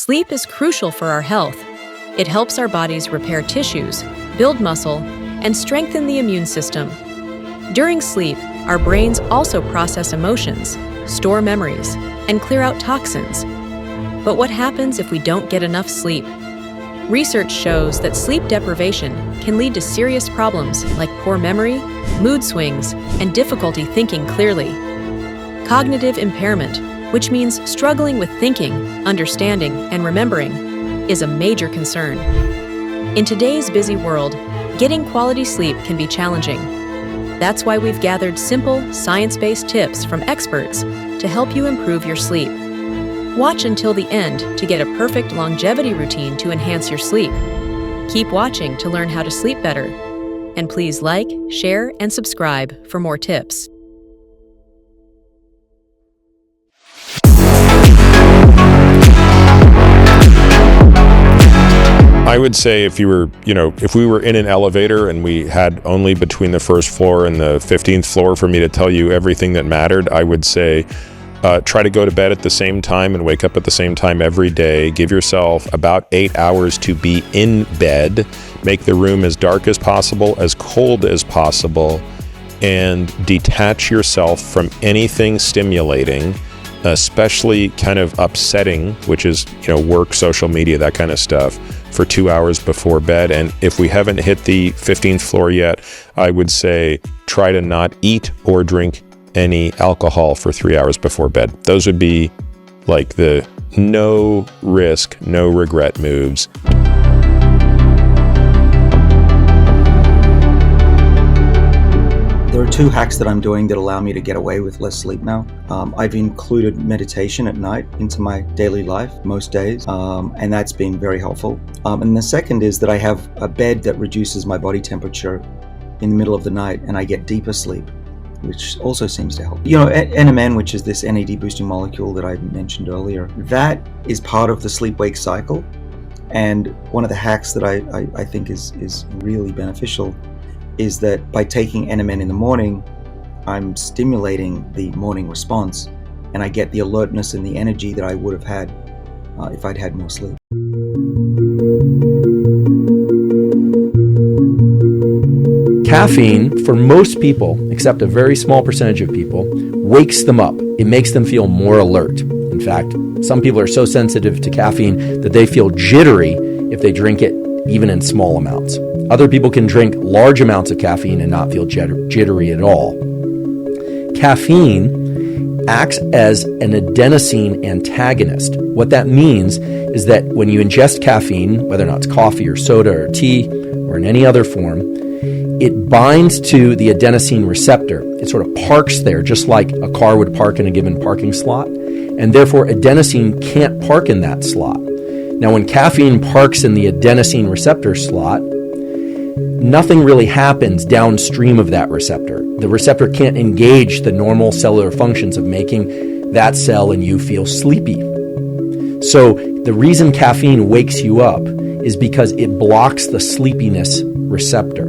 Sleep is crucial for our health. It helps our bodies repair tissues, build muscle, and strengthen the immune system. During sleep, our brains also process emotions, store memories, and clear out toxins. But what happens if we don't get enough sleep? Research shows that sleep deprivation can lead to serious problems like poor memory, mood swings, and difficulty thinking clearly. Cognitive impairment, which means struggling with thinking, understanding, and remembering, is a major concern. In today's busy world, getting quality sleep can be challenging. That's why we've gathered simple, science-based tips from experts to help you improve your sleep. Watch until the end to get a perfect longevity routine to enhance your sleep. Keep watching to learn how to sleep better. And please like, share, and subscribe for more tips. I would say if we were in an elevator and we had only between the first floor and the 15th floor for me to tell you everything that mattered, I would say try to go to bed at the same time and wake up at the same time every day. Give yourself about 8 hours to be in bed. Make the room as dark as possible, as cold as possible, and detach yourself from anything stimulating, especially kind of upsetting, which is, work, social media, that kind of stuff, for 2 hours before bed. And if we haven't hit the 15th floor yet, I would say try to not eat or drink any alcohol for 3 hours before bed. Those would be like the no risk, no regret moves. There are 2 hacks that I'm doing that allow me to get away with less sleep now. I've included meditation at night into my daily life most days, and that's been very helpful. And the second is that I have a bed that reduces my body temperature in the middle of the night, and I get deeper sleep, which also seems to help. NMN, which is this NAD boosting molecule that I mentioned earlier, that is part of the sleep-wake cycle. And one of the hacks that I think is really beneficial is that by taking NMN in the morning, I'm stimulating the morning response, and I get the alertness and the energy that I would have had if I'd had more sleep. Caffeine, for most people, except a very small percentage of people, wakes them up. It makes them feel more alert. In fact, some people are so sensitive to caffeine that they feel jittery if they drink it, even in small amounts. Other people can drink large amounts of caffeine and not feel jittery at all. Caffeine acts as an adenosine antagonist. What that means is that when you ingest caffeine, whether or not it's coffee or soda or tea or in any other form, it binds to the adenosine receptor. It sort of parks there, just like a car would park in a given parking slot, and therefore adenosine can't park in that slot. Now, when caffeine parks in the adenosine receptor slot, nothing really happens downstream of that receptor. The receptor can't engage the normal cellular functions of making that cell and you feel sleepy. So the reason caffeine wakes you up is because it blocks the sleepiness receptor.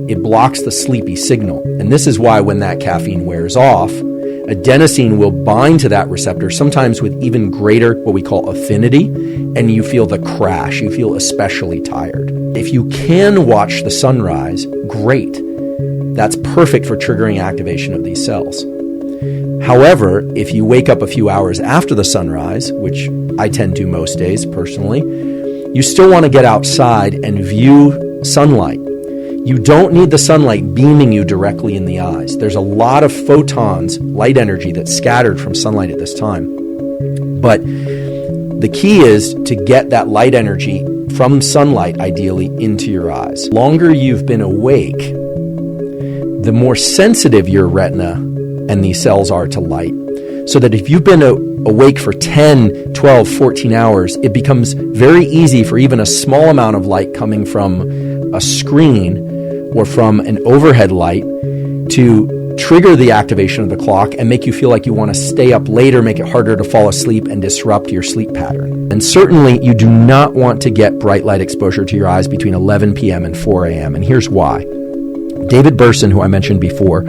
It blocks the sleepy signal. And this is why when that caffeine wears off, adenosine will bind to that receptor, sometimes with even greater what we call affinity, and you feel the crash. You feel especially tired. If you can watch the sunrise, great. That's perfect for triggering activation of these cells. However, if you wake up a few hours after the sunrise, which I tend to most days personally, you still want to get outside and view sunlight. You don't need the sunlight beaming you directly in the eyes. There's a lot of photons, light energy, that's scattered from sunlight at this time. But the key is to get that light energy from sunlight, ideally, into your eyes. The longer you've been awake, the more sensitive your retina and these cells are to light. So that if you've been awake for 10, 12, 14 hours, it becomes very easy for even a small amount of light coming from a screen or from an overhead light to trigger the activation of the clock and make you feel like you want to stay up later, make it harder to fall asleep, and disrupt your sleep pattern. And certainly, you do not want to get bright light exposure to your eyes between 11 p.m. and 4 a.m. And here's why. David Berson, who I mentioned before,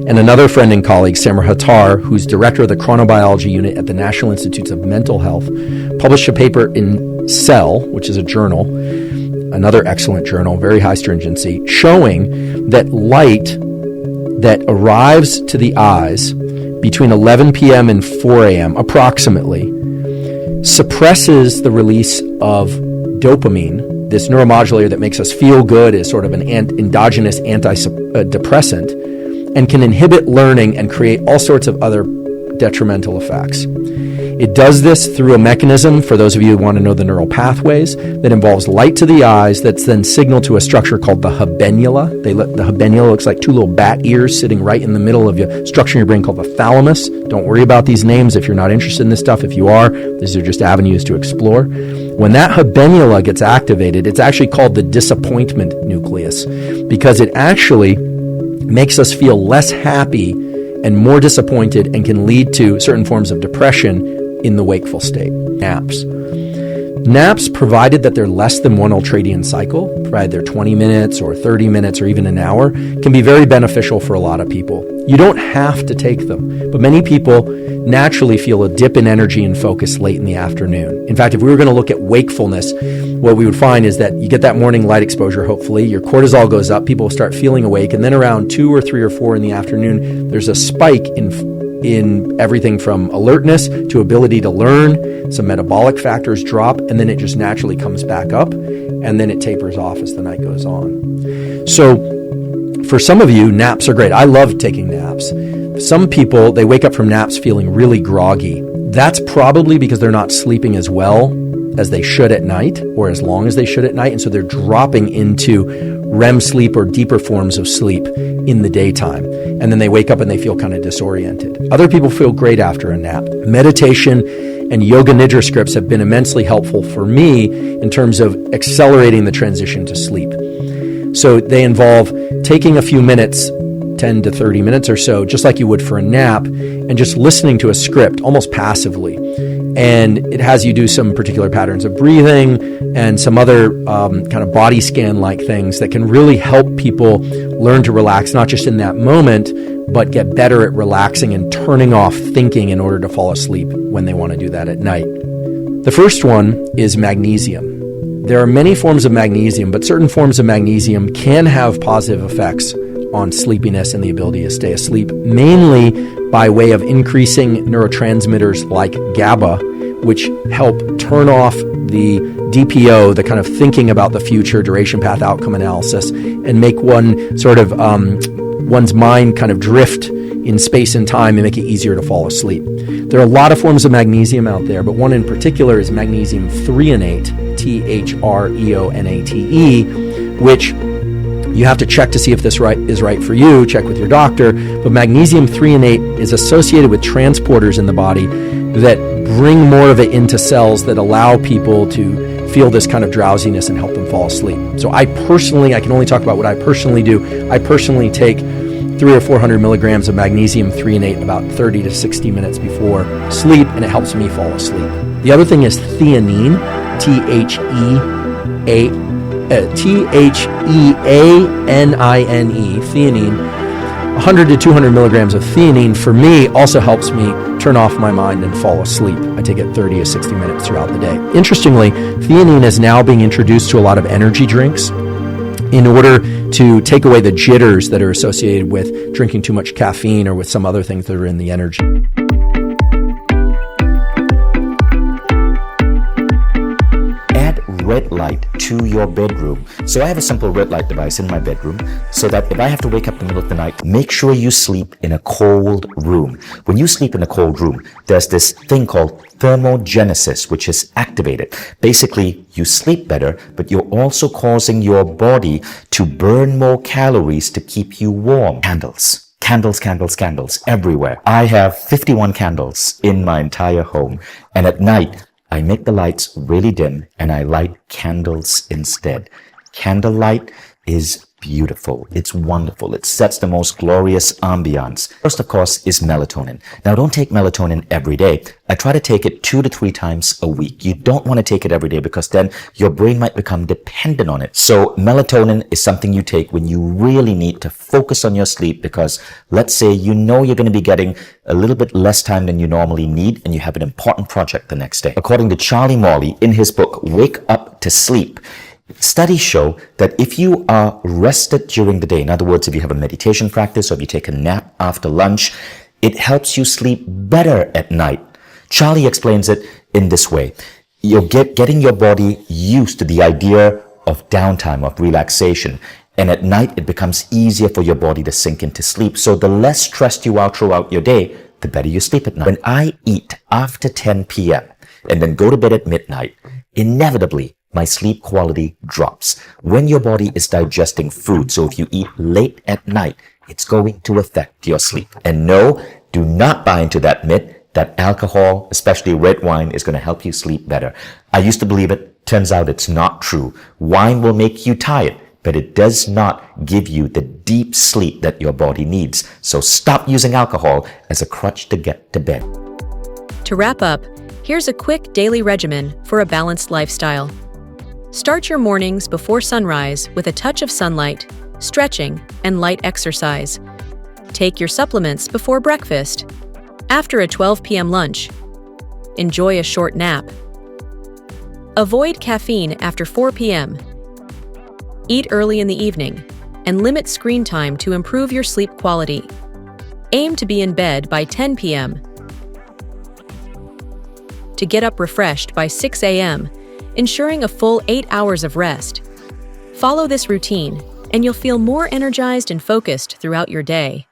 And another friend and colleague, Samar Hattar, who's director of the chronobiology unit at the National Institutes of Mental Health, published a paper in Cell, which is a journal, another excellent journal, very high stringency, showing that light that arrives to the eyes between 11 p.m. and 4 a.m. approximately suppresses the release of dopamine, this neuromodulator that makes us feel good, is sort of an endogenous antidepressant, and can inhibit learning and create all sorts of other detrimental effects. It does this through a mechanism, for those of you who want to know the neural pathways, that involves light to the eyes that's then signaled to a structure called the habenula. The habenula looks like two little bat ears sitting right in the middle of your structure in your brain called the thalamus. Don't worry about these names if you're not interested in this stuff. If you are, these are just avenues to explore. When that habenula gets activated, it's actually called the disappointment nucleus, because it actually makes us feel less happy and more disappointed and can lead to certain forms of depression in the wakeful state. Naps, provided that they're less than one ultradian cycle, provided they're 20 minutes or 30 minutes or even an hour, can be very beneficial for a lot of people. You don't have to take them, but many people naturally feel a dip in energy and focus late in the afternoon. In fact, if we were going to look at wakefulness, what we would find is that you get that morning light exposure, hopefully, your cortisol goes up, people start feeling awake, and then around 2 or 3 or 4 in the afternoon, there's a spike in everything from alertness to ability to learn. Some metabolic factors drop, and then it just naturally comes back up, and then it tapers off as the night goes on. So for some of you, naps are great. I love taking naps. Some people, they wake up from naps feeling really groggy. That's probably because they're not sleeping as well as they should at night, or as long as they should at night, and so they're dropping into REM sleep or deeper forms of sleep in the daytime. And then they wake up and they feel kind of disoriented. Other people feel great after a nap. Meditation and yoga nidra scripts have been immensely helpful for me in terms of accelerating the transition to sleep. So they involve taking a few minutes, 10 to 30 minutes or so, just like you would for a nap, and just listening to a script almost passively. And it has you do some particular patterns of breathing and some other kind of body scan-like things that can really help people learn to relax, not just in that moment, but get better at relaxing and turning off thinking in order to fall asleep when they want to do that at night. The first one is magnesium. There are many forms of magnesium, but certain forms of magnesium can have positive effects on sleepiness and the ability to stay asleep, mainly by way of increasing neurotransmitters like GABA, which help turn off the DPO, the kind of thinking about the future, duration path outcome analysis, and make one sort of one's mind kind of drift in space and time and make it easier to fall asleep. There are a lot of forms of magnesium out there, but one in particular is magnesium threonate, Threonate, which you have to check to see if this is right for you, check with your doctor, but magnesium threonate is associated with transporters in the body that bring more of it into cells that allow people to feel this kind of drowsiness and help them fall asleep. So I can only talk about what I personally do. I personally take 300 or 400 milligrams of magnesium threonate about 30 to 60 minutes before sleep, and it helps me fall asleep. The other thing is theanine, Theanine, theanine. 100 to 200 milligrams of theanine for me also helps me turn off my mind and fall asleep. I take it 30 to 60 minutes throughout the day. Interestingly, theanine is now being introduced to a lot of energy drinks in order to take away the jitters that are associated with drinking too much caffeine or with some other things that are in the energy. Red light to your bedroom. So I have a simple red light device in my bedroom so that if I have to wake up in the middle of the night, make sure you sleep in a cold room. When you sleep in a cold room, there's this thing called thermogenesis, which is activated. Basically, you sleep better, but you're also causing your body to burn more calories to keep you warm. Candles everywhere. I have 51 candles in my entire home, and at night, I make the lights really dim and I light candles instead. Candlelight is beautiful. It's wonderful. It sets the most glorious ambiance. First, of course, is melatonin. Now, don't take melatonin every day. I try to take it 2 to 3 times a week. You don't want to take it every day because then your brain might become dependent on it. So melatonin is something you take when you really need to focus on your sleep because let's say you know you're going to be getting a little bit less time than you normally need and you have an important project the next day. According to Charlie Morley in his book, Wake Up to Sleep, studies show that if you are rested during the day, in other words, if you have a meditation practice or if you take a nap after lunch, it helps you sleep better at night. Charlie explains it in this way. You're getting your body used to the idea of downtime, of relaxation. And at night, it becomes easier for your body to sink into sleep. So the less stressed you are throughout your day, the better you sleep at night. When I eat after 10 p.m. and then go to bed at midnight, inevitably, my sleep quality drops. When your body is digesting food, so if you eat late at night, it's going to affect your sleep. And no, do not buy into that myth that alcohol, especially red wine, is going to help you sleep better. I used to believe it. Turns out it's not true. Wine will make you tired, but it does not give you the deep sleep that your body needs. So stop using alcohol as a crutch to get to bed. To wrap up, here's a quick daily regimen for a balanced lifestyle. Start your mornings before sunrise with a touch of sunlight, stretching, and light exercise. Take your supplements before breakfast. After a 12 p.m. lunch, enjoy a short nap. Avoid caffeine after 4 p.m. Eat early in the evening, and limit screen time to improve your sleep quality. Aim to be in bed by 10 p.m. To get up refreshed by 6 a.m., ensuring a full 8 hours of rest. Follow this routine, and you'll feel more energized and focused throughout your day.